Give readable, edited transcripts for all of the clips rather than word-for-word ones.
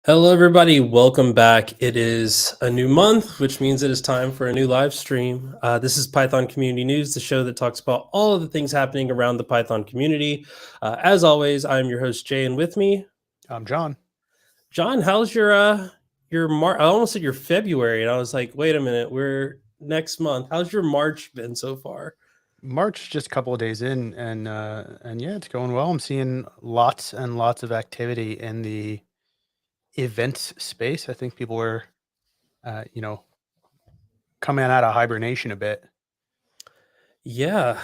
Hello, everybody. Welcome back. It is a new month, which means it is time for a new live stream. This is Python Community News, the show that talks about all of the things happening around the Python community. As always, I'm your host, Jay, and with me, I'm John. John. How's your March? I almost said your February, and I was like, wait a minute, we're next month. How's your March been so far? March just a couple of days in, and yeah, it's going well. I'm seeing lots and lots of activity in the events space. I think people are, uh, you know, coming out of hibernation a bit. Yeah,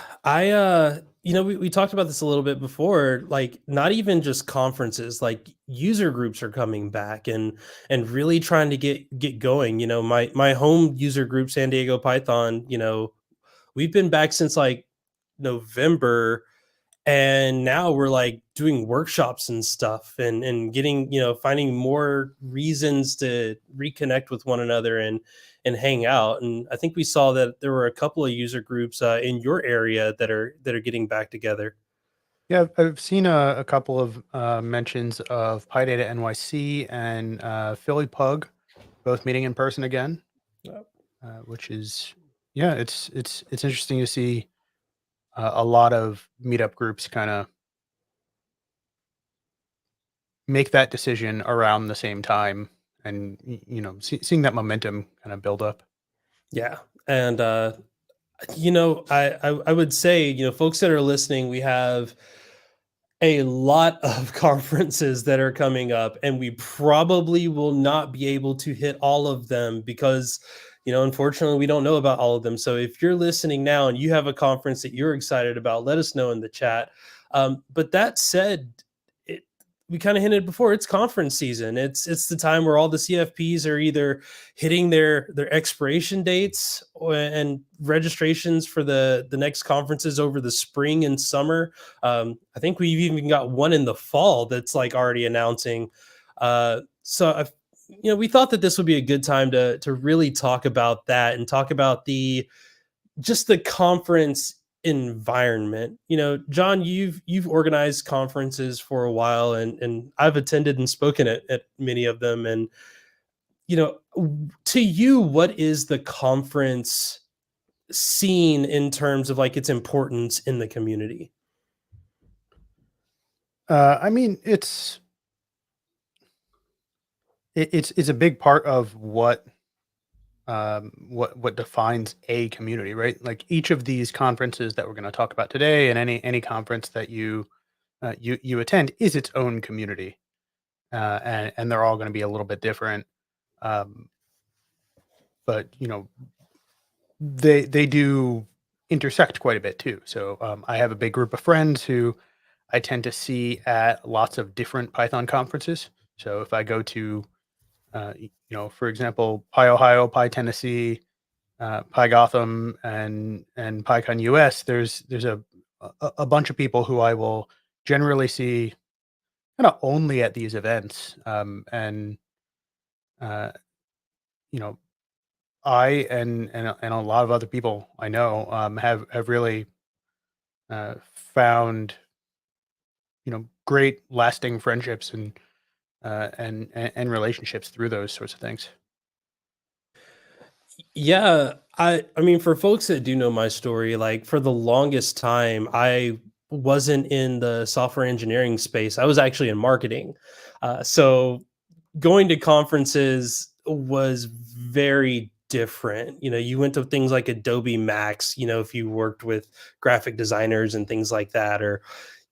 we talked about this a little bit before, like not even just conferences, like user groups are coming back and really trying to get going. My home user group, San Diego Python, we've been back since like November, and now we're like doing workshops and stuff and getting, finding more reasons to reconnect with one another and hang out. And I think we saw that there were a couple of user groups in your area that are getting back together. Yeah, I've seen a couple of mentions of PyData NYC and Philly Pug, both meeting in person again, which is yeah, it's interesting to see a lot of meetup groups kind of make that decision around the same time and seeing that momentum kind of build up. Yeah. And I would say, folks that are listening, we have a lot of conferences that are coming up, and we probably will not be able to hit all of them because, unfortunately, we don't know about all of them. So if you're listening now and you have a conference that you're excited about, let us know in the chat. But that said, it, we kind of hinted before, it's conference season. It's the time where all the CFPs are either hitting their expiration dates and registrations for the next conferences over the spring and summer. I think we've even got one in the fall that's like already announcing. We thought that this would be a good time to really talk about that and talk about the conference environment. John, you've organized conferences for a while, and I've attended and spoken at many of them. And to you, what is the conference scene in terms of like its importance in the community? I mean, it's a big part of what defines a community, right? Like each of these conferences that we're going to talk about today, and any conference that you attend is its own community, and they're all going to be a little bit different. Um, but they do intersect quite a bit too. So I have a big group of friends who I tend to see at lots of different Python conferences. So if I go to, for example, Pi Ohio, Pi Tennessee, Pi Gotham, and PyCon US, there's a bunch of people who I will generally see kind of only at these events, and uh, you know I and a lot of other people I know have really found great lasting friendships and relationships through those sorts of things. Yeah, I mean, for folks that do know my story, like for the longest time, I wasn't in the software engineering space. I was actually in marketing. So going to conferences was very different. You went to things like Adobe Max, if you worked with graphic designers and things like that, or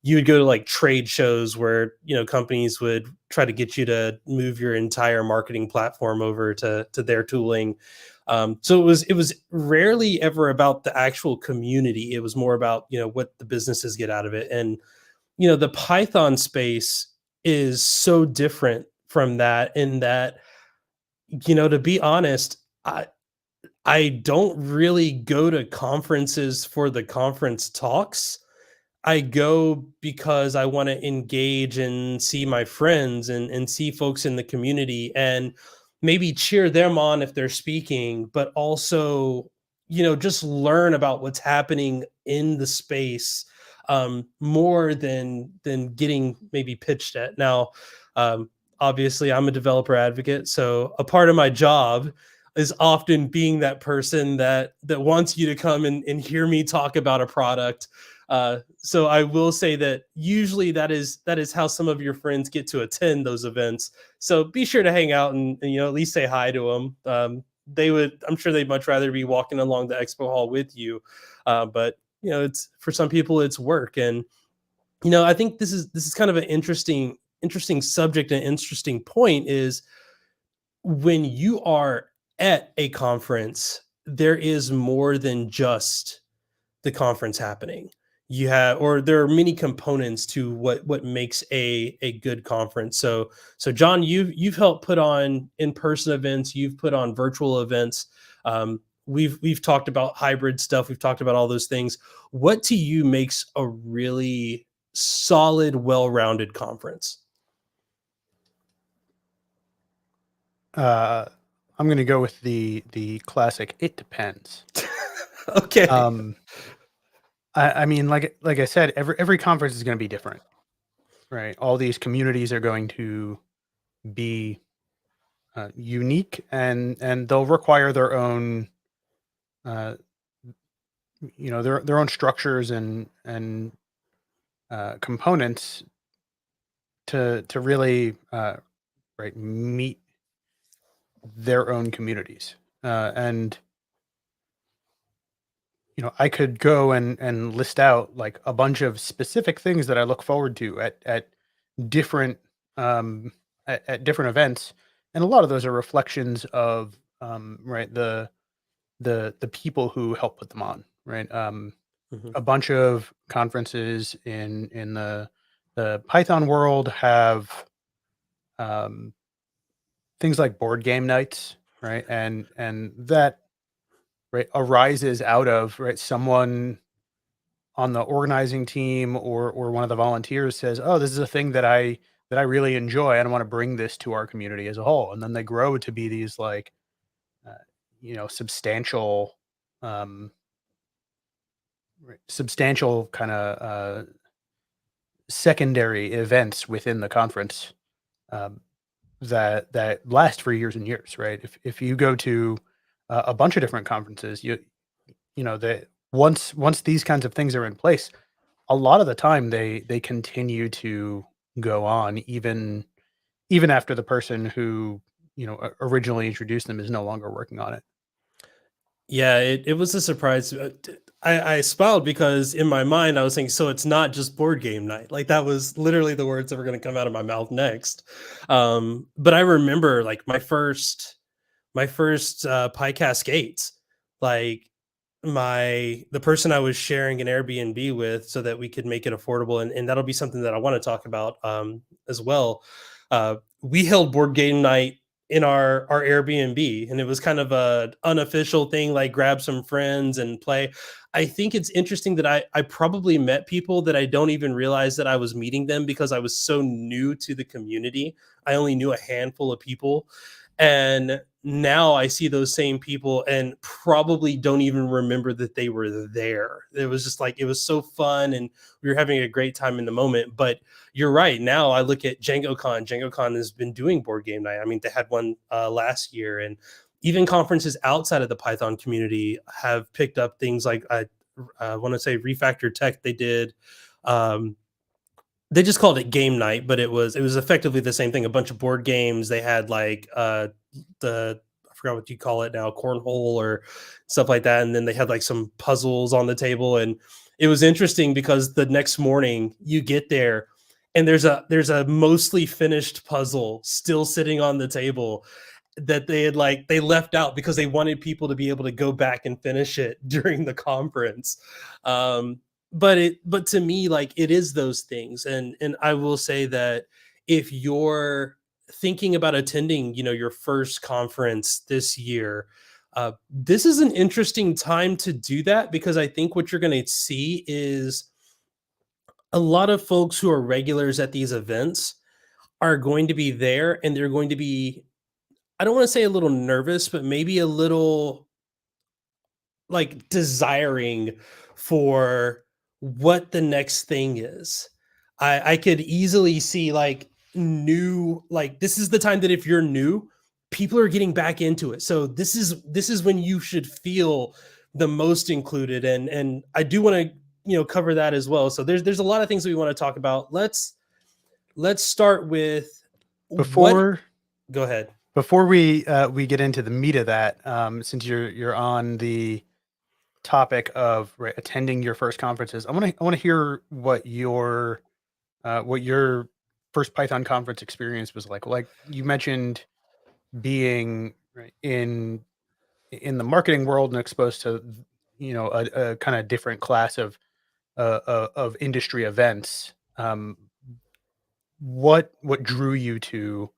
you would go to like trade shows where, companies would try to get you to move your entire marketing platform over to their tooling. So it was rarely ever about the actual community. It was more about, what the businesses get out of it. And the Python space is so different from that, in that, to be honest, I don't really go to conferences for the conference talks. I go because I want to engage and see my friends and see folks in the community and maybe cheer them on if they're speaking, but also, just learn about what's happening in the space, more than getting maybe pitched at. Now, obviously I'm a developer advocate, so a part of my job is often being that person that wants you to come and hear me talk about a product. So I will say that usually that is how some of your friends get to attend those events. So be sure to hang out and at least say hi to them. I'm sure they'd much rather be walking along the expo hall with you, but it's for some people it's work. And I think this is kind of an interesting subject and interesting point is when you are at a conference, there is more than just the conference happening. You have, or there are many components to what makes a good conference. So John, you've helped put on in-person events, you've put on virtual events. We've talked about hybrid stuff, we've talked about all those things. What to you makes a really solid, well-rounded conference? Uh, I'm going to go with the classic. It depends. Okay. Um, I mean, like I said, every conference is going to be different, right? All these communities are going to be unique, and they'll require their own, uh, their own structures and components to really right meet their own communities. And I could go and list out like a bunch of specific things that I look forward to at different um, at different events, and a lot of those are reflections of right the people who help put them on. Right, Mhm. a bunch of conferences in the Python world have um, things like board game nights, right, and that right arises out of right someone on the organizing team or one of the volunteers says, "Oh, this is a thing that I really enjoy, and I want to bring this to our community as a whole." And then they grow to be these like, uh, substantial, um, substantial kind of secondary events within the conference um, that last for years and years. Right? If you go to a bunch of different conferences, that once these kinds of things are in place, a lot of the time they continue to go on even after the person who, originally introduced them is no longer working on it. Yeah, it was a surprise. I smiled because in my mind I was thinking, so it's not just board game night. Like that was literally the words that were going to come out of my mouth next. But I remember like my first Pi Cascades, like the person I was sharing an Airbnb with so that we could make it affordable, and that'll be something that I want to talk about as well. We held board game night in our Airbnb, and it was kind of a unofficial thing, like grab some friends and play. I think it's interesting that I probably met people that I don't even realize that I was meeting them because I was so new to the community. I only knew a handful of people, and now I see those same people and probably don't even remember that they were there. It was just like it was so fun and we were having a great time in the moment. But you're right. Now I look at DjangoCon. DjangoCon has been doing board game night. I mean, they had one last year, and even conferences outside of the Python community have picked up things like I want to say Refactor Tech. Um, they just called it game night, but it was effectively the same thing. A bunch of board games. They had like the I forgot what you call it now, cornhole or stuff like that. And then they had like some puzzles on the table. And it was interesting because the next morning you get there and there's a mostly finished puzzle still sitting on the table that they left out because they wanted people to be able to go back and finish it during the conference. Um, but to me, like it is those things. And I will say that if you're thinking about attending, your first conference this year, this is an interesting time to do that because I think what you're going to see is a lot of folks who are regulars at these events are going to be there and they're going to be, I don't want to say a little nervous, but maybe a little like desiring for what the next thing is. I could easily see like new, like this is the time that if you're new, people are getting back into it. So this is when you should feel the most included. And I do want to, cover that as well. So there's a lot of things that we want to talk about. Let's start with what Before go ahead. before we get into the meat of that, since you're on the topic of right, attending your first conferences, I want to hear what your first Python conference experience was like. Like you mentioned, being right, in the marketing world and exposed to a kind of different class of industry events. What drew you to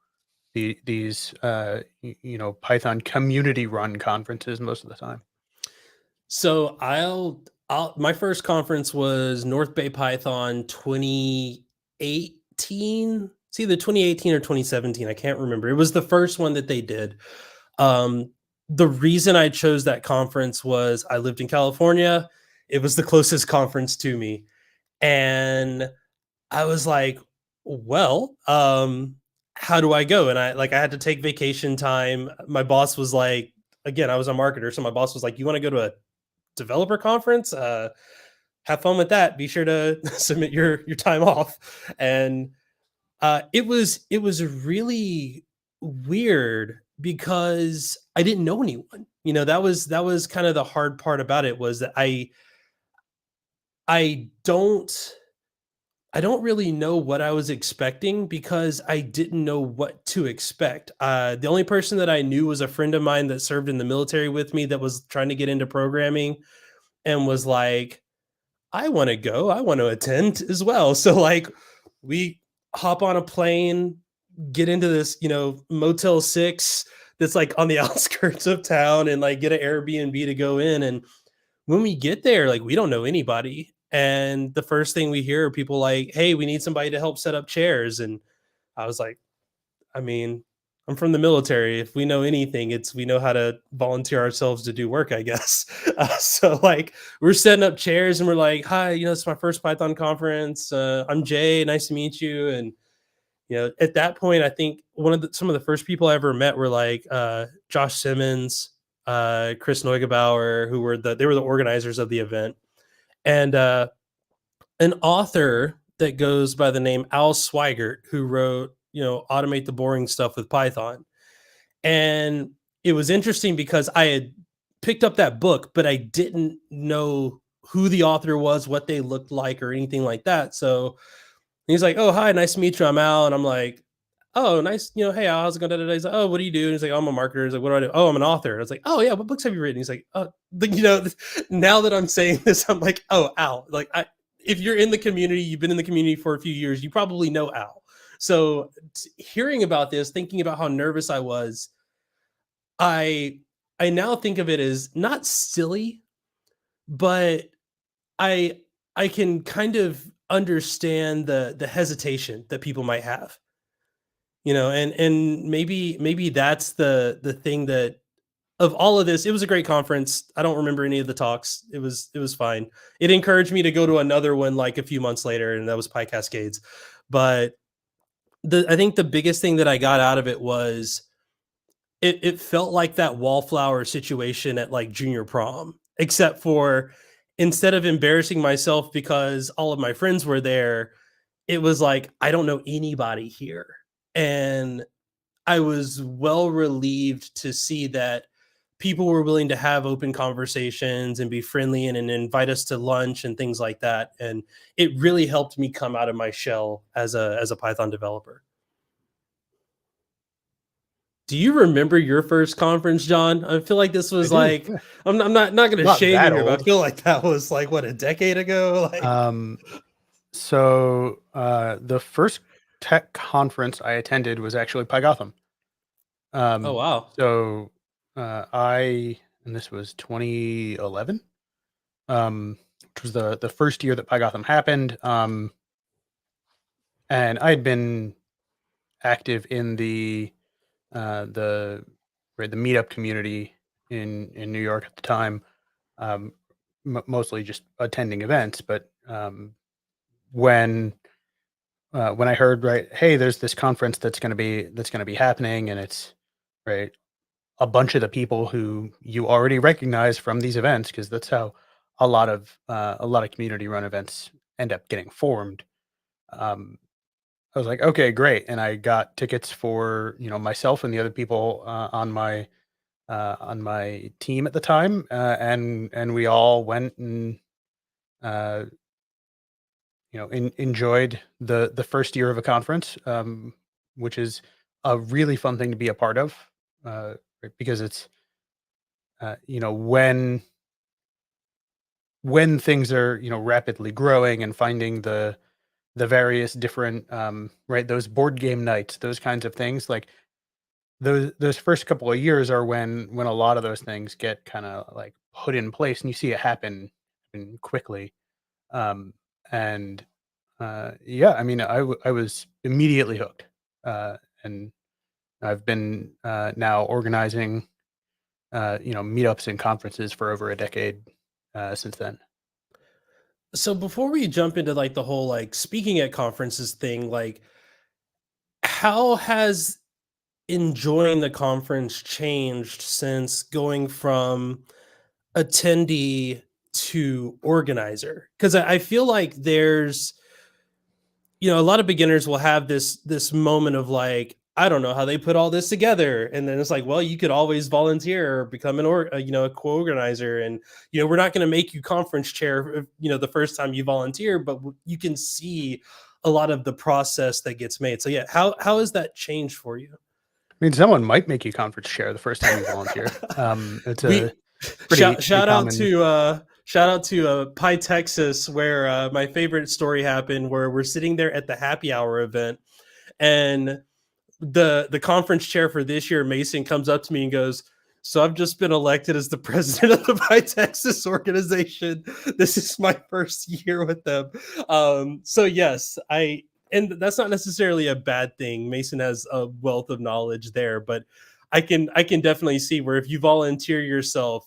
these Python community run conferences most of the time? So I'll my first conference was North Bay Python 2018. It's either 2018 or 2017. I can't remember. It was the first one that they did. Um, the reason I chose that conference was I lived in California. It was the closest conference to me. And I was like, well, how do I go? And I had to take vacation time. My boss was like, again, I was a marketer. So my boss was like, you want to go to a developer conference? Have fun with that. Be sure to submit your time off. And it was really weird because I didn't know anyone. That was kind of the hard part about it, was that I don't really know what I was expecting because I didn't know what to expect. The only person that I knew was a friend of mine that served in the military with me that was trying to get into programming and was like, I want to go, I want to attend as well. So like we hop on a plane, get into this, Motel 6 that's like on the outskirts of town, and like get an Airbnb to go in. And when we get there, like we don't know anybody. And the first thing we hear are people like, hey, we need somebody to help set up chairs. And I was like, I mean, I'm from the military. If we know anything, it's we know how to volunteer ourselves to do work, I guess. So like we're setting up chairs and we're like, hi, it's my first Python conference. I'm Jay. Nice to meet you. And at that point, I think some of the first people I ever met were like Josh Simmons, Chris Neugebauer, who were they were the organizers of the event, and an author that goes by the name Al Swigert, who wrote Automate the Boring Stuff with Python. And it was interesting because I had picked up that book, but I didn't know who the author was, what they looked like, or anything like that. So he's like, "Oh, hi, nice to meet you. I'm Al." And I'm like, "Oh, nice. Hey, Al, how's it going?" He's like, "Oh, what do you do?" And he's like, "Oh, I'm a marketer." He's like, "What do I do?" "Oh, I'm an author." And I was like, "Oh, yeah. What books have you written?" He's like, "Oh, now that I'm saying this, I'm like, oh, Al. Like, if you're in the community, you've been in the community for a few years, you probably know Al." So hearing about this, thinking about how nervous I was, I I now think of it as not silly, but I I can kind of understand the hesitation that people might have, and maybe that's the thing that of all of this, it was a great conference. I don't remember any of the talks. It was fine. It encouraged me to go to another one like a few months later, and that was Pie Cascades. But I think the biggest thing that I got out of it was it felt like that wallflower situation at like junior prom, except for instead of embarrassing myself because all of my friends were there, it was like I don't know anybody here. And I was well relieved to see that people were willing to have open conversations and be friendly and invite us to lunch and things like that. And it really helped me come out of my shell as a Python developer. Do you remember your first conference, John? I feel like this I was do. like Yeah. I'm not going to Not shame you that here, but I old. feel like that was like what, a decade ago. Like, The first tech conference I attended was actually PyGotham. oh Um, wow, so I and this was 2011, which was the first year that PyGotham happened. And I had been active in uh, the the meetup community in New York at the time, um, mostly just attending events. But when when I heard, right, hey, there's this conference that's going to be happening, and it's right a bunch of the people who you already recognize from these events, because that's how a lot of community run events end up getting formed. Um, I was like, okay, great, and I got tickets for myself and the other people on my team at the time, and we all went and uh, enjoyed the first year of a conference, which is a really fun thing to be a part of, right, because it's when things are rapidly growing and finding the various different right, those board game nights, those kinds of things, like those first couple of years are when a lot of those things get kind of like put in place and you see it happen quickly. Um and yeah, I mean, I was immediately hooked, and I've been now organizing meetups and conferences for over a decade since then. So before we jump into like the whole like speaking at conferences thing, like how has enjoying the conference changed since going from attendee to organizer? Because I feel like there's, a lot of beginners will have this moment of like, I don't know how they put all this together, and then it's like, well, you could always volunteer or become a co-organizer, and we're not going to make you conference chair, the first time you volunteer, but you can see a lot of the process that gets made. So yeah, how has that changed for you? I mean, someone might make you conference chair the first time you volunteer. It's a We pretty common. shout out to Pi Texas, where my favorite story happened, where we're sitting there at the happy hour event, and the conference chair for this year, Mason, comes up to me and goes, "So I've just been elected as the president of the Pi Texas organization. This is my first year with them." So yes, and that's not necessarily a bad thing. Mason has a wealth of knowledge there, but I can definitely see where if you volunteer yourself,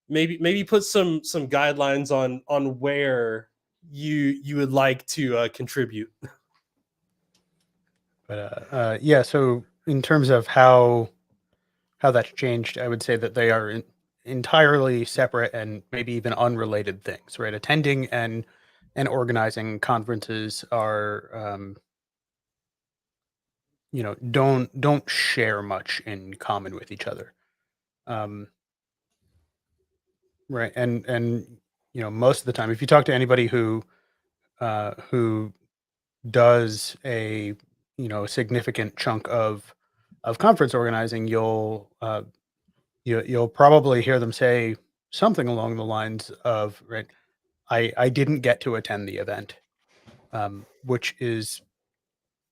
maybe put some guidelines on where you would like to contribute. But yeah, so in terms of how that's changed, I would say that they are entirely separate and maybe even unrelated things, right? Attending and organizing conferences are don't share much in common with each other. Um, right. And most of the time, if you talk to anybody who does a significant chunk of conference organizing, you'll probably hear them say something along the lines of, right, I didn't get to attend the event, which is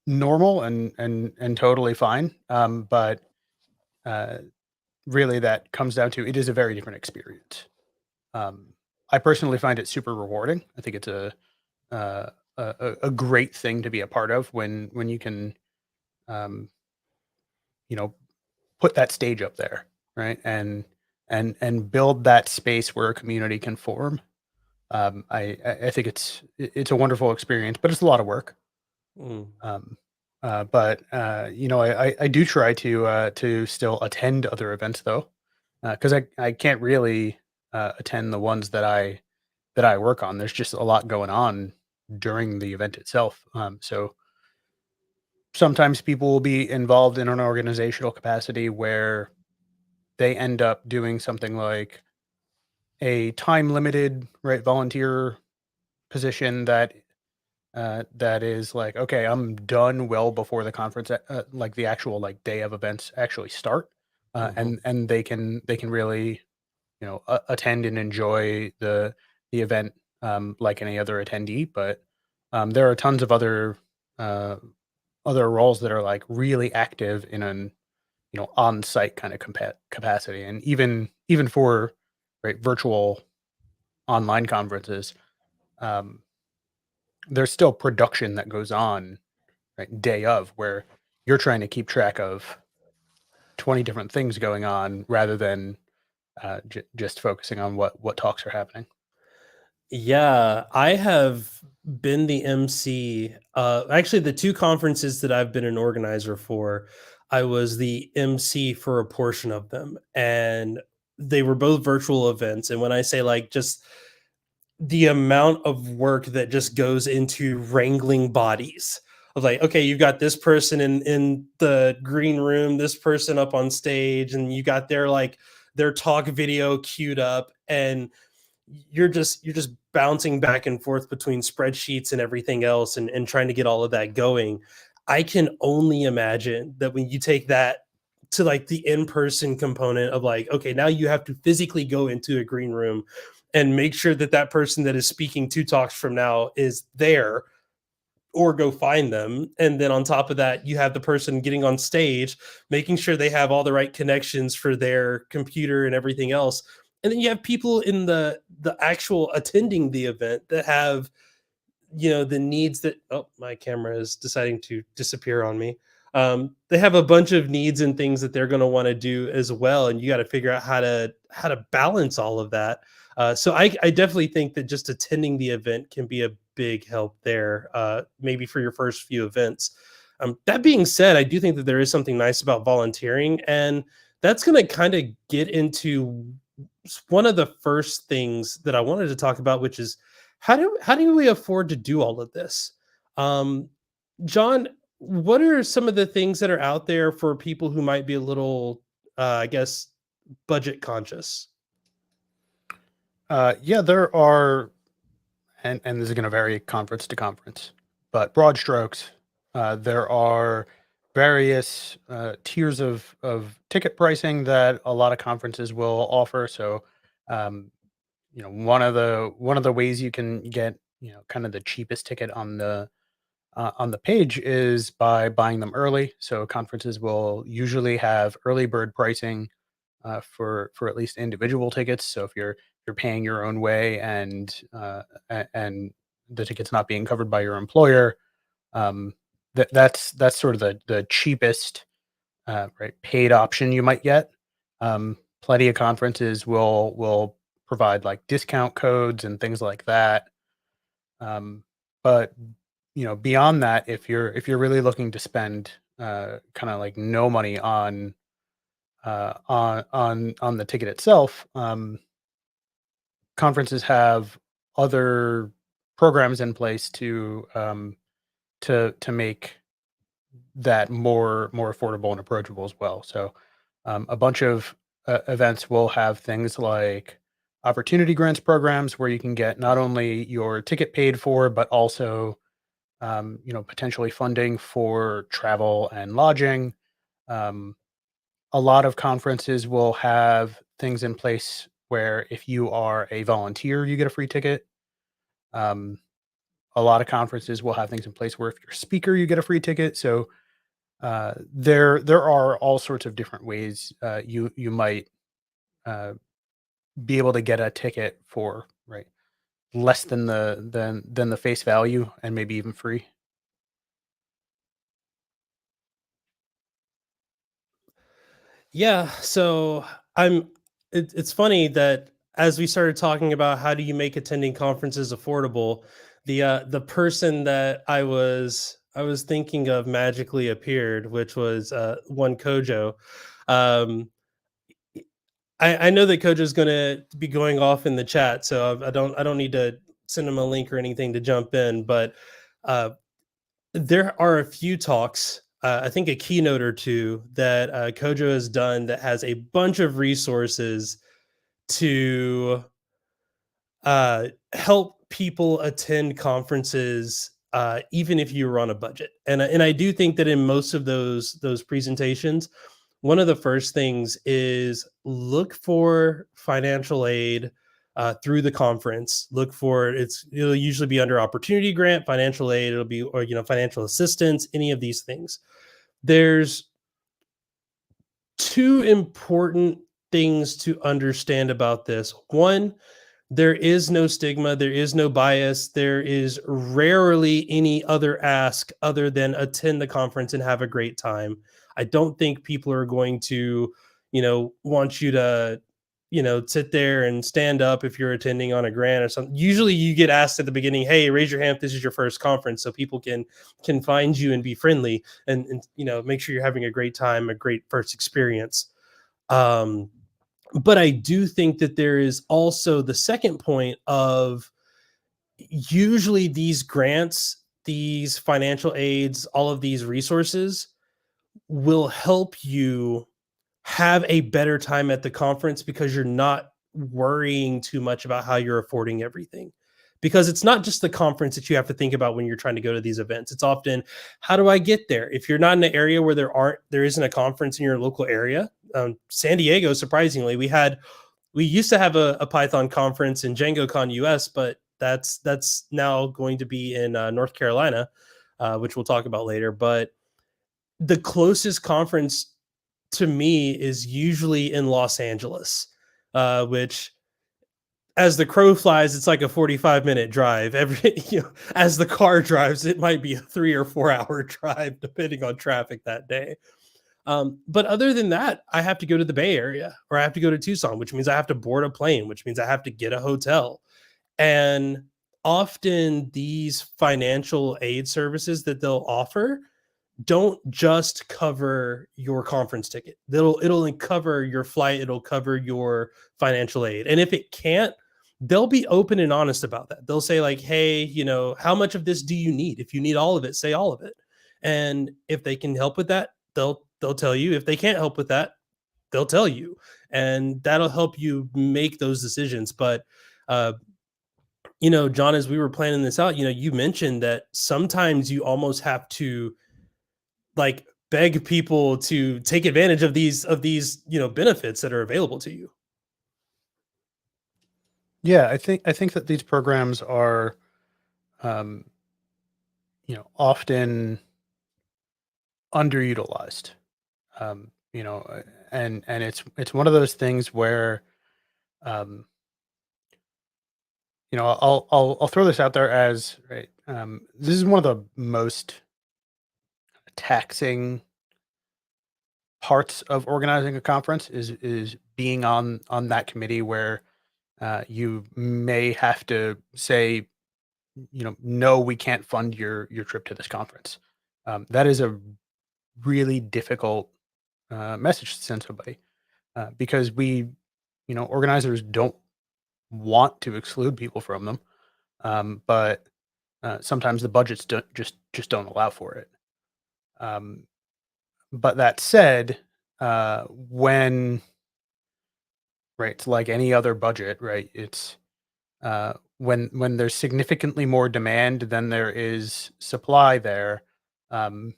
normal and totally fine. But uh, really, that comes down to, it is a very different experience. Um, I personally find it super rewarding. I think it's uh, a great thing to be a part of when you can um, you know put that stage up there, right, and build that space where a community can form. I think it's a wonderful experience, but it's a lot of work. Mm. Um, but I do try to still attend other events though, because I can't really attend the ones that I work on. There's just a lot going on during the event itself. So sometimes people will be involved in an organizational capacity where they end up doing something like a time limited, right, volunteer position that is like, okay, I'm done well before the conference, like the actual like day of events actually start, Mhm. and they can really attend and enjoy the event, like any other attendee. But there are tons of uh, other roles that are like really active in an on site kind of capacity, and even for right virtual online conferences. Um, there's still production that goes on, right, day of, where you're trying to keep track of 20 different things going on rather than just focusing on what talks are happening. Yeah, I have been the MC. Actually, the two conferences that I've been an organizer for, I was the MC for a portion of them, and they were both virtual events. And when I say like just the amount of work that just goes into wrangling bodies of like, okay, you've got this person in the green room, this person up on stage, and you got their talk video queued up, and you're just bouncing back and forth between spreadsheets and everything else, and trying to get all of that going. I can only imagine that when you take that to like the in-person component of like, okay, now you have to physically go into a green room and make sure that that person that is speaking 2 talks from now is there, or go find them. And then on top of that, you have the person getting on stage, making sure they have all the right connections for their computer and everything else. And then you have people in the actual attending the event that have, the needs that, oh, my camera is deciding to disappear on me. They have a bunch of needs and things that they're going to want to do as well, and you got to figure out how to balance all of that. So I definitely think that just attending the event can be a big help there, maybe for your first few events. That being said, I do think that there is something nice about volunteering, and that's going to kind of get into one of the first things that I wanted to talk about, which is how do we afford to do all of this? Um, John, what are some of the things that are out there for people who might be a little, I guess, budget conscious? Yeah, there are, and this is going to vary conference to conference, but broad strokes, there are various tiers of ticket pricing that a lot of conferences will offer. So, um, one of the ways you can get kind of the cheapest ticket on the page is by buying them early. So conferences will usually have early bird pricing for at least individual tickets. So if you're paying your own way and the ticket's not being covered by your employer, um, that's sort of the cheapest right paid option you might get. Plenty of conferences will provide like discount codes and things like that. But beyond that, if you're really looking to spend kind of like no money on the ticket itself, conferences have other programs in place to make that more affordable and approachable as well. So, a bunch of events will have things like opportunity grants programs where you can get not only your ticket paid for, but also potentially funding for travel and lodging. Um, a lot of conferences will have things in place where if you are a volunteer, you get a free ticket. Um, a lot of conferences will have things in place where if you're a speaker, you get a free ticket. So there are all sorts of different ways you might uh, be able to get a ticket for right less than the face value and maybe even free. Yeah, so it's funny that as we started talking about how do you make attending conferences affordable, the person that I was thinking of magically appeared, which was one Kojo. Um, I know that Kojo's gonna be going off in the chat, so I don't need to send him a link or anything to jump in, but uh, there are a few talks, I think a keynote or two that Kojo has done that has a bunch of resources to help people attend conferences, even if you're on a budget. And I do think that in most of those presentations, one of the first things is look for financial aid through the conference. Look for it'll usually be under opportunity grant, financial aid. It'll be or financial assistance, any of these things. There's two important things to understand about this. One, there is no stigma, there is no bias, there is rarely any other ask other than attend the conference and have a great time. I don't think people are going to, want you to, sit there and stand up if you're attending on a grant or something. Usually you get asked at the beginning, hey, raise your hand if this is your first conference, so people can find you and be friendly, and make sure you're having a great time, a great first experience. um but I do think that there is also the second point of, usually these grants, these financial aids, all of these resources will help you have a better time at the conference because you're not worrying too much about how you're affording everything. Because it's not just the conference that you have to think about when you're trying to go to these events. It's often, how do I get there? If you're not in an area where there isn't a conference in your local area, San Diego, surprisingly, we used to have a Python conference in DjangoCon US, but that's now going to be in North Carolina, which we'll talk about later. But the closest conference to me is usually in Los Angeles, which, as the crow flies, it's like a 45-minute drive. As the car drives, it might be a 3 or 4 hour drive, depending on traffic that day. But other than that, I have to go to the Bay Area, or I have to go to Tucson, which means I have to board a plane, which means I have to get a hotel. And often these financial aid services that they'll offer don't just cover your conference ticket. It'll cover your flight, it'll cover your financial aid. And if it can't, they'll be open and honest about that. They'll say like, "Hey, how much of this do you need? If you need all of it, say all of it." And if they can help with that, they'll tell you. If they can't help with that, they'll tell you. And that'll help you make those decisions. But uh John, as we were planning this out, you mentioned that sometimes you almost have to, like, beg people to take advantage of these benefits that are available to you. Yeah, I think that these programs are, um, often underutilized. Um, you know, and it's one of those things where, um, I'll throw this out there as right. This is one of the most taxing parts of organizing a conference is being on that committee where you may have to say, no, we can't fund your trip to this conference. That is a really difficult message to send somebody, because organizers don't want to exclude people from them, but sometimes the budgets just don't allow for it. Um, but that said, when right, it's like any other budget, right? It's when there's significantly more demand than there is supply there. um,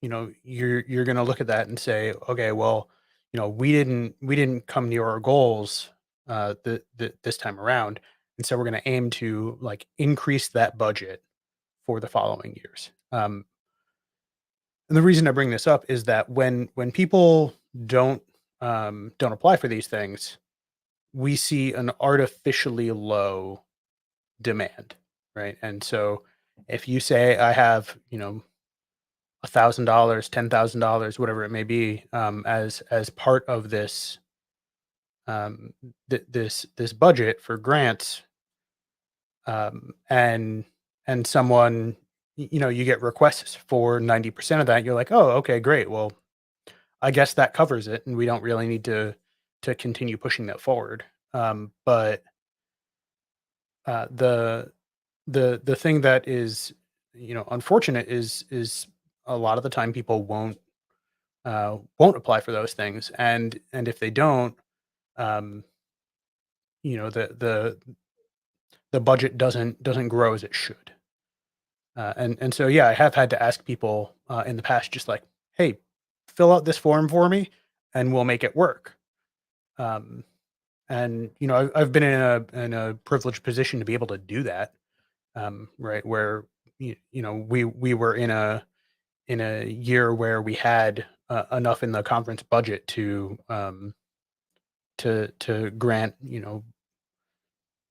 you're going to look at that and say, okay, well, we didn't come near our goals this time around, and so we're going to aim to like increase that budget for the following years. And the reason I bring this up is that when people don't don't apply for these things, we see an artificially low demand, right? And so if you say I have, $1,000, $10,000, whatever it may be, as part of this this budget for grants, and someone, you get requests for 90% of that, you're like, oh, okay, great. Well, I guess that covers it, and we don't really need to continue pushing that forward. But the the thing that is, unfortunate is a lot of the time people won't apply for those things, and if they don't, um, the budget doesn't grow as it should. And so yeah, I have had to ask people in the past, just like, hey, fill out this form for me, and we'll make it work. Um, and I've been in a privileged position to be able to do that, right? Where we were in a year where we had enough in the conference budget to grant,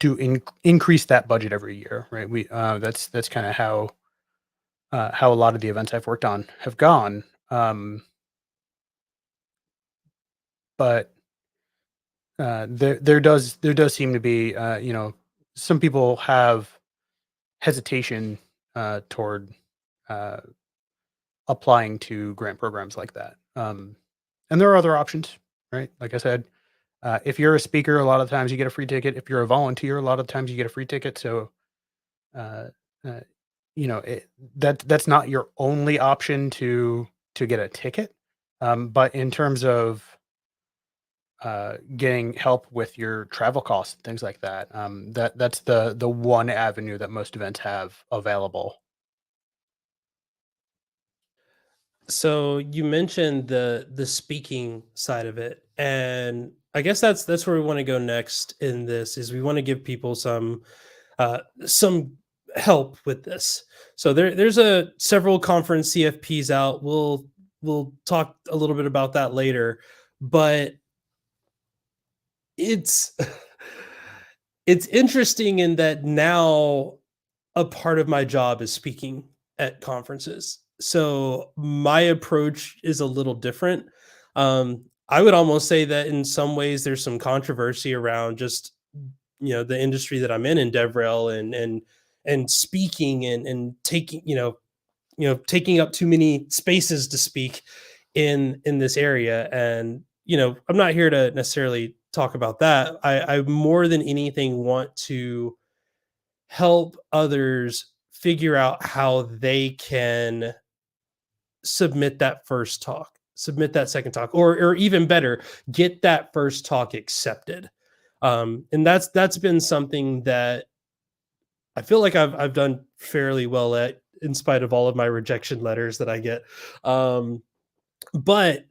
to increase that budget every year, right? We That's kind of how a lot of the events I've worked on have gone. But there does seem to be some people have hesitation toward uh, applying to grant programs like that. And there are other options, right? Like I said, if you're a speaker, a lot of times you get a free ticket. If you're a volunteer, a lot of times you get a free ticket. So, uh, uh, that's not your only option to get a ticket. But in terms of getting help with your travel costs and things like that, that's the one avenue that most events have available. So you mentioned the speaking side of it, and I guess that's where we want to go next in this is we want to give people some help with this. So there's a several conference CFPs out. We'll talk a little bit about that later, but it's it's interesting in that now a part of my job is speaking at conferences. So my approach is a little different. I would almost say that in some ways there's some controversy around just the industry that I'm in DevRel and speaking and taking taking up too many spaces to speak in this area. And I'm not here to necessarily talk about that. I more than anything want to help others figure out how they can submit that first talk, submit that second talk, or even better, get that first talk accepted. And that's been something that I feel like I've done fairly well at, in spite of all of my rejection letters that I get. Um, but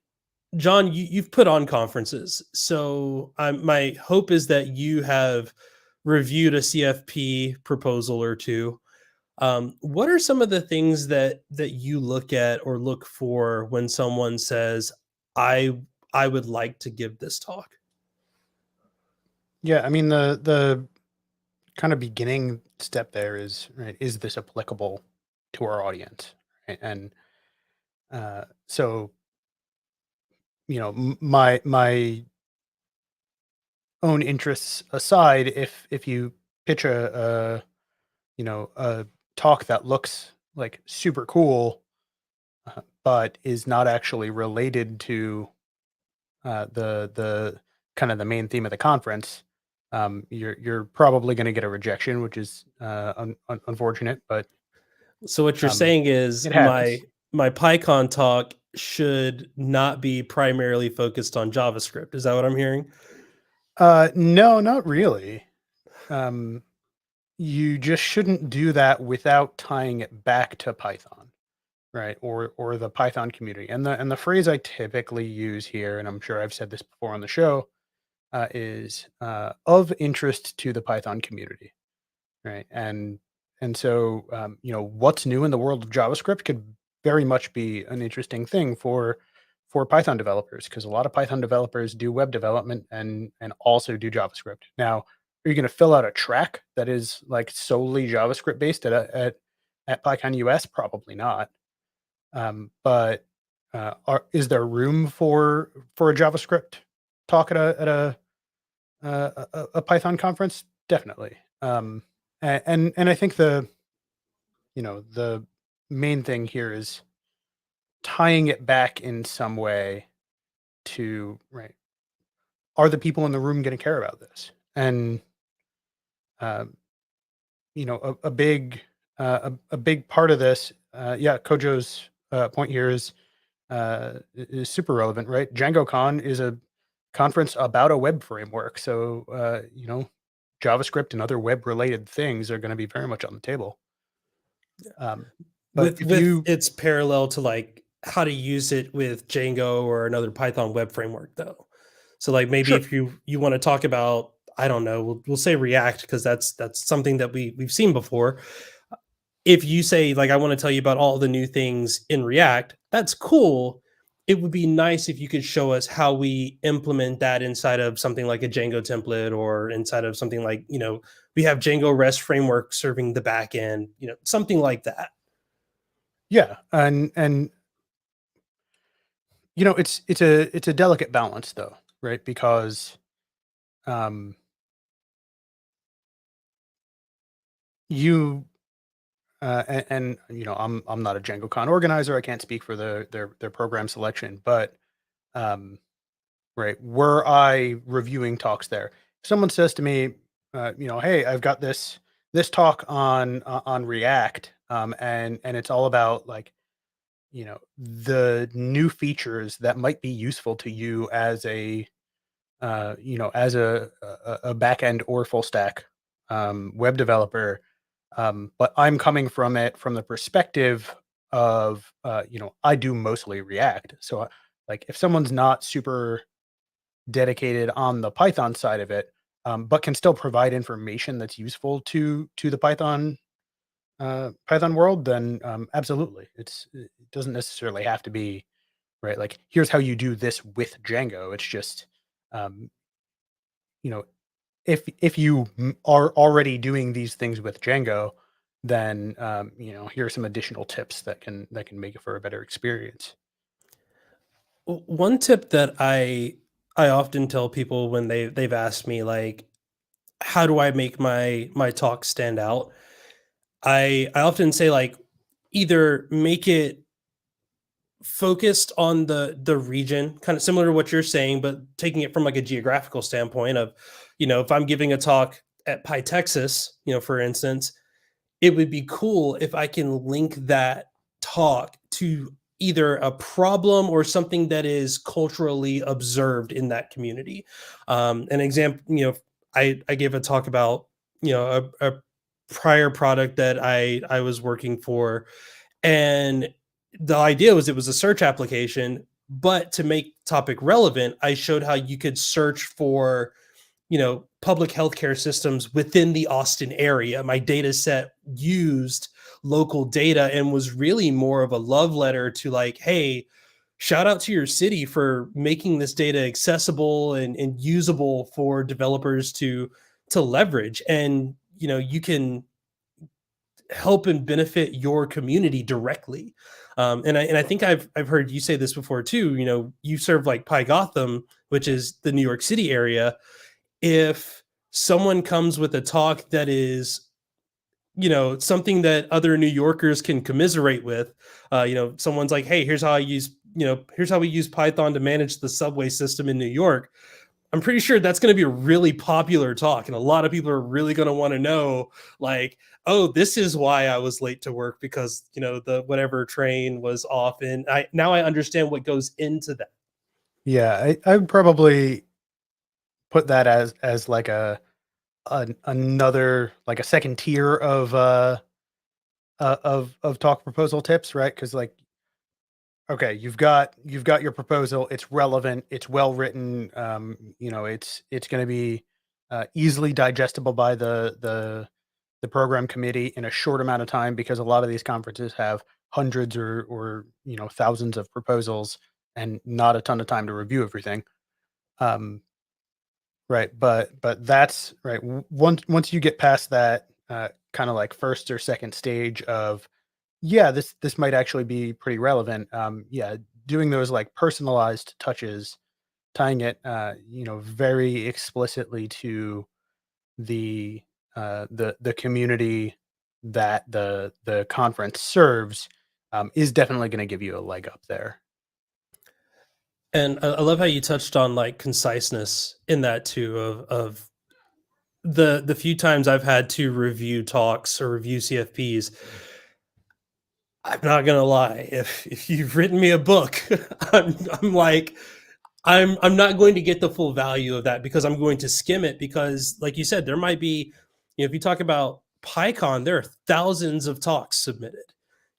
John, you've put on conferences, so my hope is that you have reviewed a CFP proposal or two. What are some of the things that you look at or look for when someone says, "I I would like to give this talk"? Yeah, I mean the kind of beginning step there is, right, is this applicable to our audience? Right? And so my own interests aside, if you pitch a talk that looks like super cool, but is not actually related to the kind of the main theme of the conference, you're probably going to get a rejection, which is unfortunate, but So what you're um, saying is it my happens. my PyCon talk should not be primarily focused on JavaScript. Is that what I'm hearing? No, not really. Um, you just shouldn't do that without tying it back to Python, right? Or the Python community. And the phrase I typically use here, and I'm sure I've said this before on the show, is of interest to the Python community, right? And so what's new in the world of JavaScript could very much be an interesting thing for Python developers, because a lot of Python developers do web development and also do JavaScript. Now, are you going to fill out a track that is like solely JavaScript based at PyCon US? Probably not. But is there room for a JavaScript talk at a Python conference? Definitely. And I think the main thing here is tying it back in some way to, right, are the people in the room going to care about this? And um, a big part of this, yeah, Kojo's point here is super relevant, right? DjangoCon is a conference about a web framework, so JavaScript and other web related things are going to be very much on the table. Um, but if With you its parallel to like how to use it with Django or another Python web framework though. So like maybe Sure. if you want to talk about, I don't know, we'll say React because that's something that we've seen before. If you say like I want to tell you about all the new things in React, that's cool. It would be nice if you could show us how we implement that inside of something like a Django template or inside of something like, we have Django REST framework serving the back end, something like that. Yeah, and it's a delicate balance though, right? Because um, you and I'm not a DjangoCon organizer. I can't speak for their program selection, but um, right, were I reviewing talks there, if someone says to me, hey, I've got this talk on React, and it's all about like the new features that might be useful to you as a back end or full stack web developer. But I'm coming from it from the perspective of, I do mostly React. So, like, if someone's not super dedicated on the Python side of it, but can still provide information that's useful to the Python world, then absolutely, it doesn't necessarily have to be right. Like, here's how you do this with Django. It's just, um, you know, if you are already doing these things with Django, then here are some additional tips that can make it for a better experience. One tip that I often tell people when they've asked me like, how do I make my talk stand out? I often say like, either make it focused on the region, kind of similar to what you're saying, but taking it from like a geographical standpoint of, if I'm giving a talk at Pi Texas, for instance, it would be cool if I can link that talk to either a problem or something that is culturally observed in that community. An example, I gave a talk about, a prior product that I was working for, and the idea was it was a search application, but to make topic relevant, I showed how you could search for, public healthcare systems within the Austin area. My data set used local data and was really more of a love letter to like, hey, shout out to your city for making this data accessible and usable for developers to leverage. And you can help and benefit your community directly. And I think I've heard you say this before too. You serve like Pi Gotham, which is the New York City area. If someone comes with a talk that is, something that other New Yorkers can commiserate with, someone's like, hey, here's how we use Python to manage the subway system in New York. I'm pretty sure that's going to be a really popular talk, and a lot of people are really going to want to know, like, oh, this is why I was late to work because the whatever train was off, and I understand what goes into that. Yeah, I would probably put that as like another like a second tier of talk proposal tips, right? Because like, okay, you've got your proposal. It's relevant. It's well written. It's going to be easily digestible by the program committee in a short amount of time because a lot of these conferences have hundreds or thousands of proposals and not a ton of time to review everything. Um, right, but that's right. Once you get past that kind of like first or second stage of yeah, this might actually be pretty relevant. Yeah, doing those like personalized touches, tying it, very explicitly to the community that the conference serves, is definitely going to give you a leg up there. And I love how you touched on like conciseness in that too, of the few times I've had to review talks or review CFPs. I'm not gonna lie, if you've written me a book, I'm like, I'm not going to get the full value of that because I'm going to skim it because, like you said, there might be, if you talk about PyCon, there are thousands of talks submitted.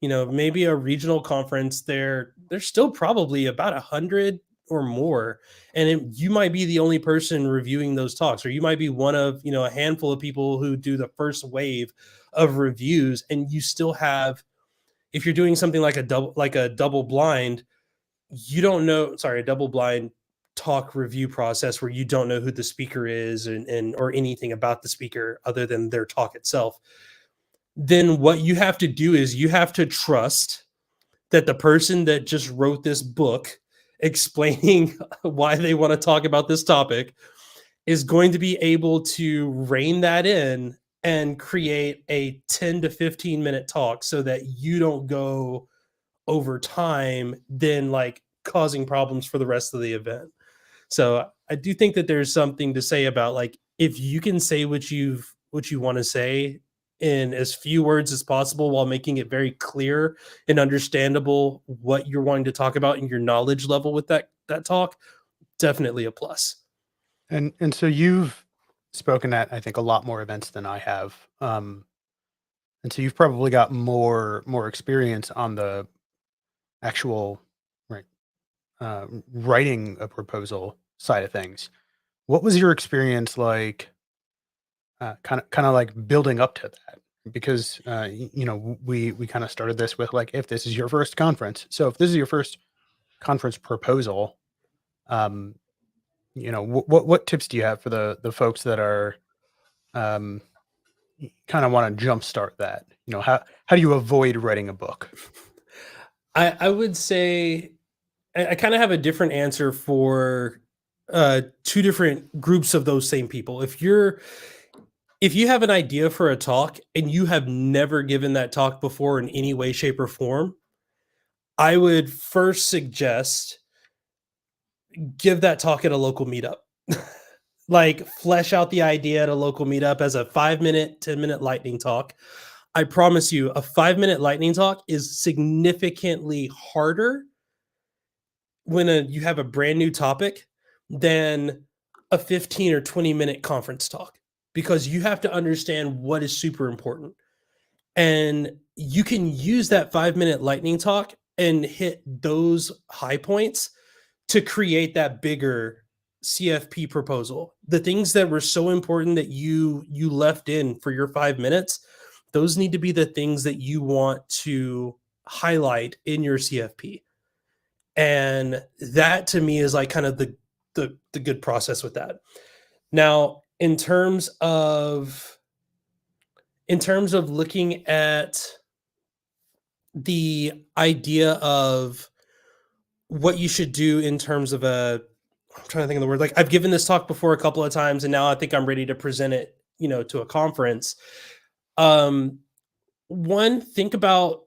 Maybe a regional conference, there's still probably about 100 or more, and you might be the only person reviewing those talks, or you might be one of a handful of people who do the first wave of reviews, and you still have, if you're doing something like a double blind, you don't know, sorry, a double blind talk review process where you don't know who the speaker is and or anything about the speaker other than their talk itself. Then what you have to do is you have to trust that the person that just wrote this book explaining why they want to talk about this topic is going to be able to rein that in and create a 10 to 15-minute talk so that you don't go over time, then like causing problems for the rest of the event. So I do think that there's something to say about like if you can say what you want to say in as few words as possible while making it very clear and understandable what you're wanting to talk about and your knowledge level with that talk, definitely a plus. And so you've spoken at, I think, a lot more events than I have. And so you've probably got more experience on the actual right writing a proposal side of things. What was your experience like? Kind of like building up to that, because we kind of started this with like, if this is your first conference, so if this is your first conference proposal, um, what tips do you have for the folks that are um, kind of want to jumpstart that? How do you avoid writing a book? I would say I kind of have a different answer for two different groups of those same people. If you have an idea for a talk and you have never given that talk before in any way, shape, or form, I would first suggest give that talk at a local meetup. Like flesh out the idea at a local meetup as a 5 minute, 10-minute lightning talk. I promise you, a 5 minute lightning talk is significantly harder when you have a brand new topic than a 15 or 20-minute conference talk because you have to understand what is super important. And you can use that 5 minute lightning talk and hit those high points to create that bigger CFP proposal. The things that were so important that you left in for your 5 minutes, those need to be the things that you want to highlight in your CFP. And that to me is like kind of the good process with that. Now, in terms of looking at the idea of what you should do in terms of I'm trying to think of the word. Like I've given this talk before a couple of times, and now I think I'm ready to present it, to a conference. Um, One, think about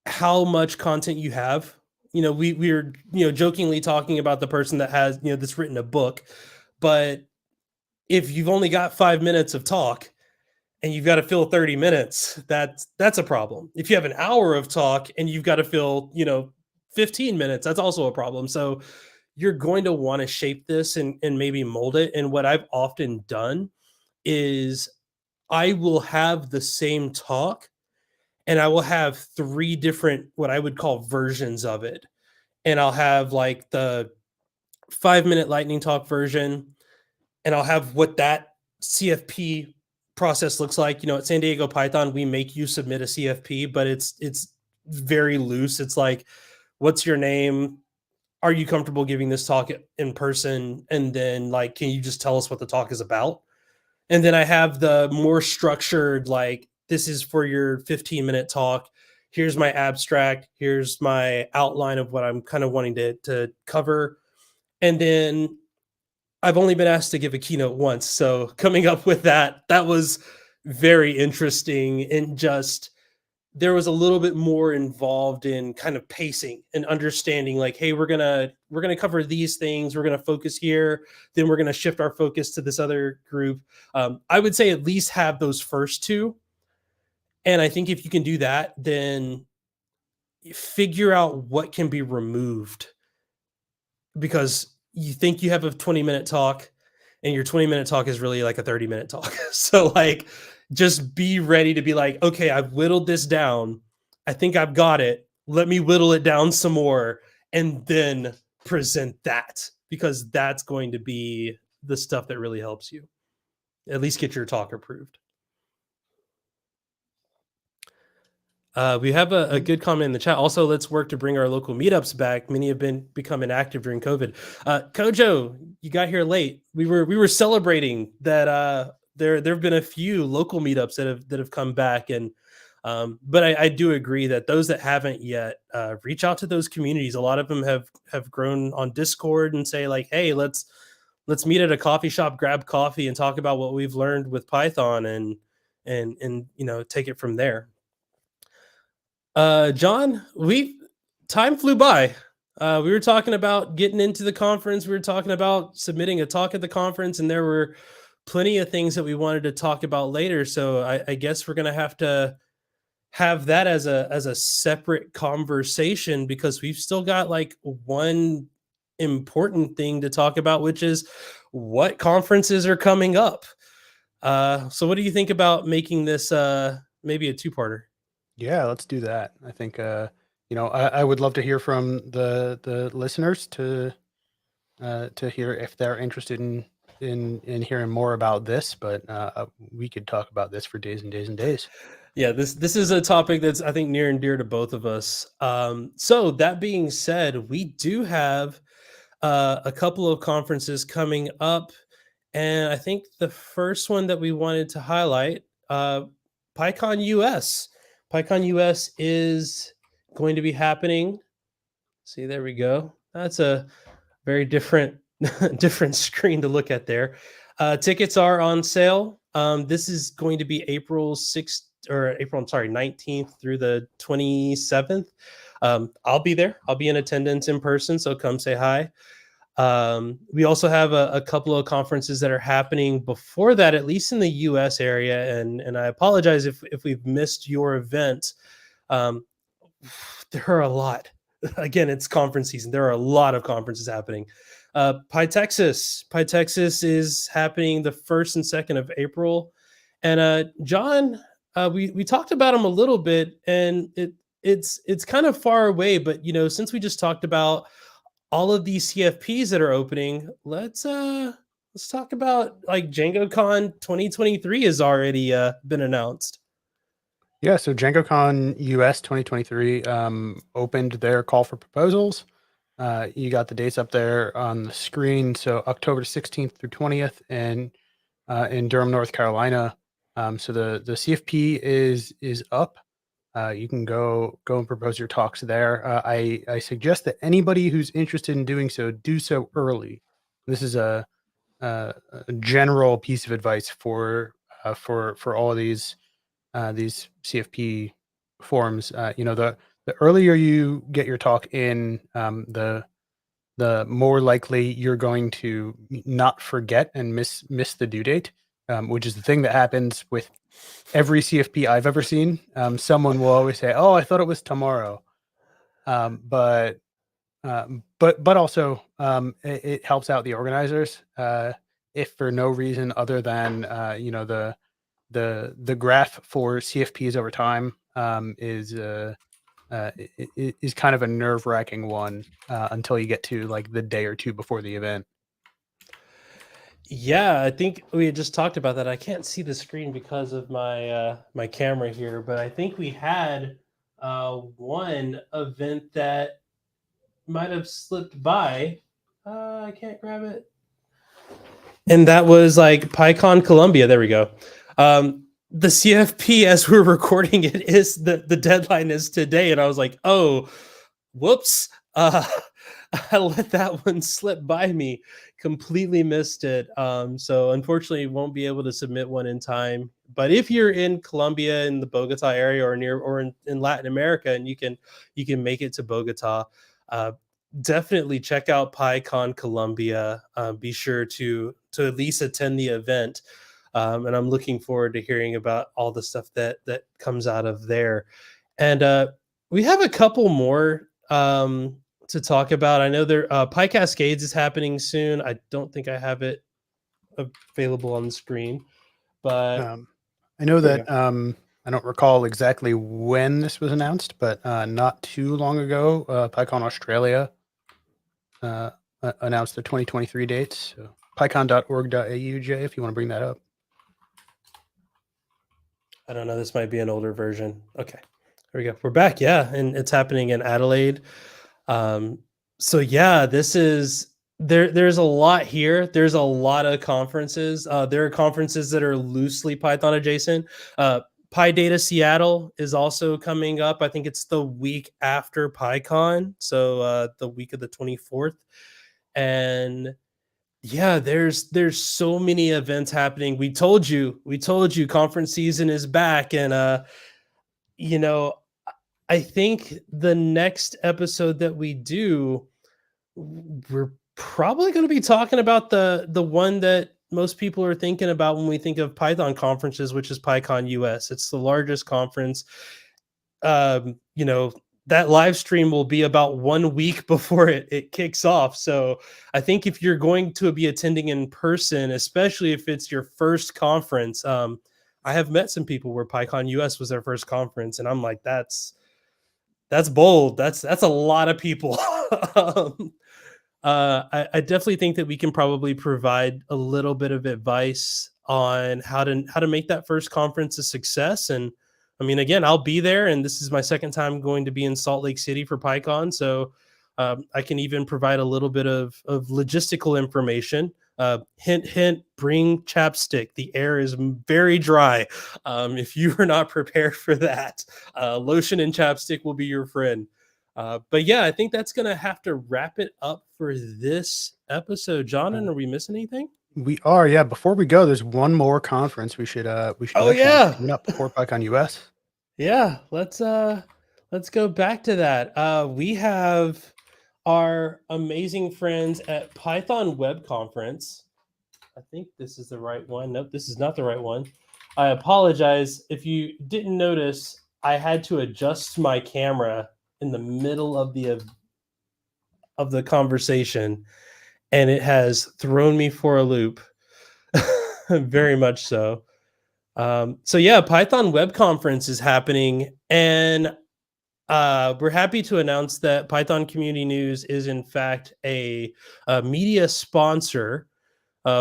how much content you have. We were jokingly talking about the person that has that's written a book, but if you've only got 5 minutes of talk and you've got to fill 30 minutes, that's a problem. If you have an hour of talk and you've got to fill 15 minutes, that's also a problem. So you're going to want to shape this and maybe mold it. And what I've often done is I will have the same talk and I will have three different, what I would call versions of it. And I'll have like the 5 minute lightning talk version, and I'll have what that CFP process looks like. At San Diego Python, we make you submit a CFP, but it's very loose. It's like, what's your name? Are you comfortable giving this talk in person? And then like, can you just tell us what the talk is about? And then I have the more structured, like, this is for your 15-minute talk. Here's my abstract. Here's my outline of what I'm kind of wanting to cover. And then I've only been asked to give a keynote once. So coming up with that was very interesting. And just there was a little bit more involved in kind of pacing and understanding like, hey, we're gonna cover these things, we're gonna focus here, then we're gonna shift our focus to this other group. I would say at least have those first two. And I think if you can do that, then figure out what can be removed, because you think you have a 20-minute talk and your 20-minute talk is really like a 30-minute talk. So like just be ready to be like, okay, I've whittled this down. I think I've got it. Let me whittle it down some more and then present that, because that's going to be the stuff that really helps you at least get your talk approved. We have a good comment in the chat. Also, let's work to bring our local meetups back. Many have been becoming active during COVID. Kojo, you got here late. We were celebrating that. There have been a few local meetups that have come back, and but I do agree that those that haven't yet, reach out to those communities. A lot of them have grown on Discord and say like, hey, let's meet at a coffee shop, grab coffee, and talk about what we've learned with Python, and take it from there. John, we time flew by. We were talking about getting into the conference. We were talking about submitting a talk at the conference, and there were plenty of things that we wanted to talk about later. So I guess we're gonna have that as a separate conversation, because we've still got like one important thing to talk about, which is what conferences are coming up. So what do you think about making this maybe a two-parter? Yeah, let's do that. I think I would love to hear from the listeners to hear if they're interested in hearing more about this. But we could talk about this for days and days and days. Yeah, this is a topic that's, I think, near and dear to both of us. So that being said, we do have a couple of conferences coming up, and I think the first one that we wanted to highlight, PyCon US. PyCon US is going to be happening. See, there we go. That's a very different different screen to look at there. Tickets are on sale. This is going to be April 6th or April, I'm sorry, 19th through the 27th. I'll be there. I'll be in attendance in person, so come say hi. We also have a couple of conferences that are happening before that, at least in the US area. And I apologize if we've missed your event. Um, there are a lot. Again, it's conference season. There are a lot of conferences happening. PyTexas is happening the 1st and 2nd of April. And John, we talked about them a little bit, and it's kind of far away, but since we just talked about all of these CFPs that are opening, let's talk about like DjangoCon 2023 has already been announced. Yeah, so DjangoCon US 2023 opened their call for proposals. You got the dates up there on the screen. So October 16th through 20th, and in Durham, North Carolina. So the CFP is up. You can go and propose your talks there. I suggest that anybody who's interested in doing so do so early. This is a general piece of advice for all of these CFP forums. The earlier you get your talk in, the more likely you're going to not forget and miss the due date, which is the thing that happens with every CFP I've ever seen. Someone will always say, "Oh, I thought it was tomorrow," but also it helps out the organizers if for no reason other than the graph for CFPs over time is kind of a nerve-wracking one until you get to like the day or two before the event. Yeah, I think we had just talked about that. I can't see the screen because of my camera here, but I think we had one event that might have slipped by. I can't grab it. And that was like PyCon Columbia. There we go. The CFP, as we're recording it, is the deadline is today, and I was like, oh, whoops. I let that one slip by me. Completely missed it. So unfortunately, won't be able to submit one in time. But if you're in Colombia, in the Bogota area, or near, or in Latin America, and you can make it to Bogota, definitely check out PyCon Colombia. Be sure to at least attend the event. And I'm looking forward to hearing about all the stuff that comes out of there. And we have a couple more to talk about. I know there Pi Cascades is happening soon. I don't think I have it available on the screen, but I know there we that I don't recall exactly when this was announced, but not too long ago, PyCon Australia announced the 2023 dates. So pycon.org.au, Jay, if you want to bring that up. I don't know. This might be an older version. Okay, here we go. We're back. Yeah, and it's happening in Adelaide. So yeah, this is there's a lot here. There's a lot of conferences. There are conferences that are loosely Python adjacent. PyData Seattle is also coming up. I think it's the week after PyCon, so the week of the 24th. And Yeah, there's so many events happening. We told you conference season is back, and you know, I think the next episode that we do, we're probably going to be talking about the one that most people are thinking about when we think of Python conferences, which is PyCon US. It's the largest conference. You know, that live stream will be about 1 week before it kicks off. So I think if you're going to be attending in person, especially if it's your first conference, I have met some people where PyCon US was their first conference, and I'm like, that's bold. That's a lot of people. um, I definitely think that we can probably provide a little bit of advice on how to make that first conference a success. And I mean, again, I'll be there, and this is my second time going to be in Salt Lake City for PyCon, so I can even provide a little bit of logistical information. Hint, hint, bring chapstick. The air is very dry. If you are not prepared for that, lotion and chapstick will be your friend. But yeah, I think that's gonna have to wrap it up for this episode. John, and Uh, are we missing anything? we are, yeah. Before we go, there's one more conference we should Oh mention yeah, coming up before PyCon US. yeah. Let's go back to that. We have our amazing friends at Python Web Conference. I think this is the right one. Nope, this is not the right one. I apologize if you didn't notice. I had to adjust my camera in the middle of the conversation, and it has thrown me for a loop. Very much so. So yeah, Python Web Conference is happening, and we're happy to announce that Python Community News is in fact a media sponsor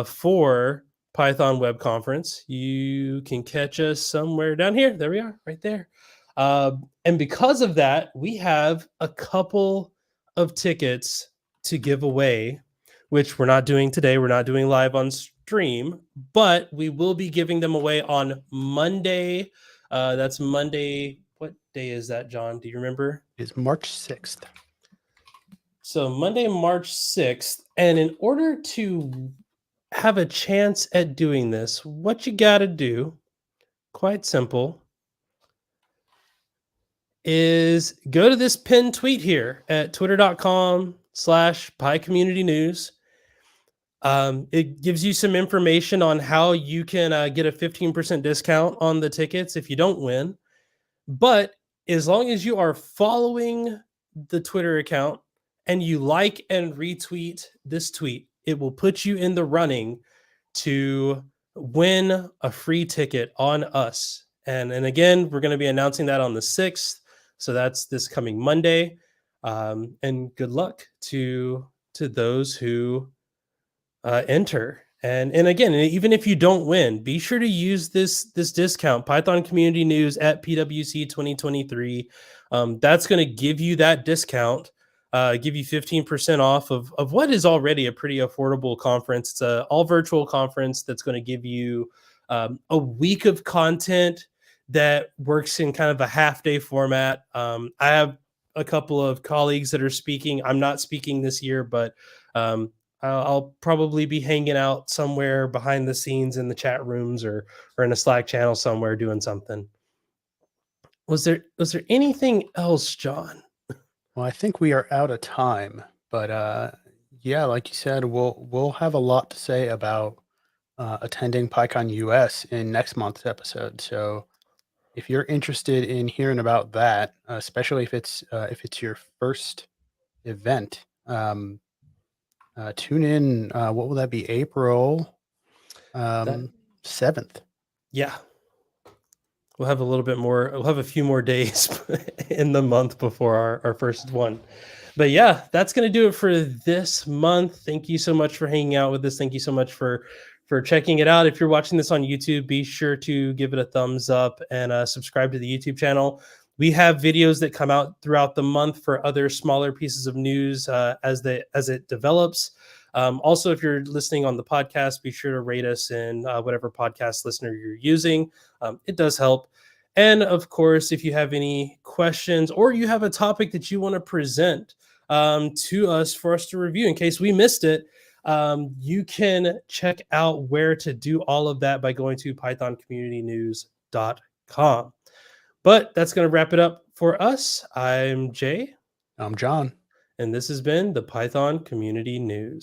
for Python Web Conference. You can catch us somewhere down here. There we are, right there. And because of that, we have a couple of tickets to give away, which we're not doing today. We're not doing live on stream, but we will be giving them away on Monday. That's Monday. What day is that, John? Do you remember? It's March 6th. So Monday, March 6th. And in order to have a chance at doing this, what you got to do, quite simple, is go to this pinned tweet here at twitter.com/PyCommunityNews. It gives you some information on how you can get a 15% discount on the tickets if you don't win. But as long as you are following the Twitter account and you like and retweet this tweet, it will put you in the running to win a free ticket on us. And again, we're going to be announcing that on the 6th. So that's this coming Monday. And good luck to those who enter. And again, even if you don't win, be sure to use this discount, Python Community News at PWC 2023. That's going to give you that discount, give you 15% off of what is already a pretty affordable conference. It's a all virtual conference that's going to give you a week of content that works in kind of a half day format. I have a couple of colleagues that are speaking. I'm not speaking this year, but I'll probably be hanging out somewhere behind the scenes in the chat rooms or in a Slack channel somewhere doing something. Was there anything else, John? Well, I think we are out of time, but yeah, like you said, we'll have a lot to say about attending PyCon US in next month's episode. So if you're interested in hearing about that, especially if it's your first event, tune in. What will that be? April That 7th. Yeah, we'll have a little bit more. We'll have a few more days in the month before our first one. But yeah, that's going to do it for this month. Thank you so much for hanging out with us. Thank you so much for checking it out. If you're watching this on YouTube, be sure to give it a thumbs up and subscribe to the YouTube channel. We have videos that come out throughout the month for other smaller pieces of news as it develops. Also, if you're listening on the podcast, be sure to rate us in whatever podcast listener you're using. It does help. And of course, if you have any questions or you have a topic that you want to present to us for us to review in case we missed it, You can check out where to do all of that by going to pythoncommunitynews.com. But that's going to wrap it up for us. I'm Jay, I'm John. and this has been the Python Community News.